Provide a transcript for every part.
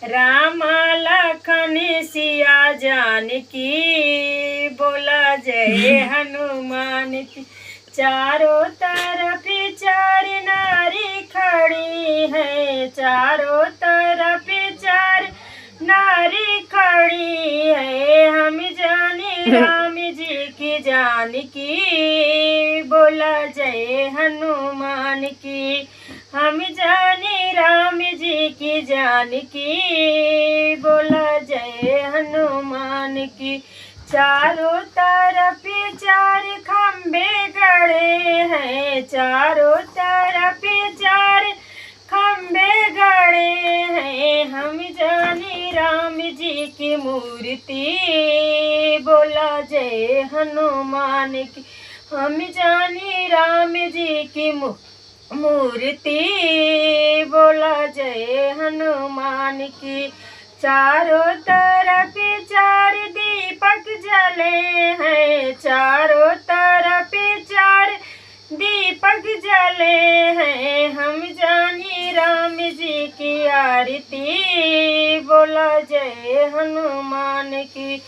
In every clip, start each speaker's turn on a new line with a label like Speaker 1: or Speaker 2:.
Speaker 1: राम लखन सिया जानकी, बोला जय हनुमान की। चारों तरफ चार नारी खड़ी है, चारों तरफ चार नारी खड़ी है। हम जाने राम जी की जानकी, बोला जय हनुमान की। हम जाने राम जी की जानकी, बोला जय हनुमान की। चारों तरफ चार खंबे गड़े हैं, चारों तरफ चार खंबे गड़े हैं। हम जाने राम जी की मूर्ति, बोला जय हनुमान की। हम जाने राम जी की मूर्ति, बोला जय हनुमान की। चारों तरफ चार दीपक जले हैं, चारों तरफ चार दीपक जले हैं। हम जाने राम जी की आरती, बोला जय हनुमान की।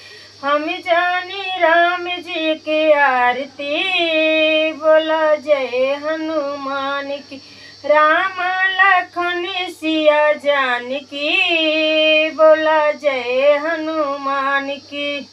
Speaker 1: हम जाने राम जी की आरती, बोला जय हनुमान की। राम लखन सिया जानकी, बोला जय हनुमान की।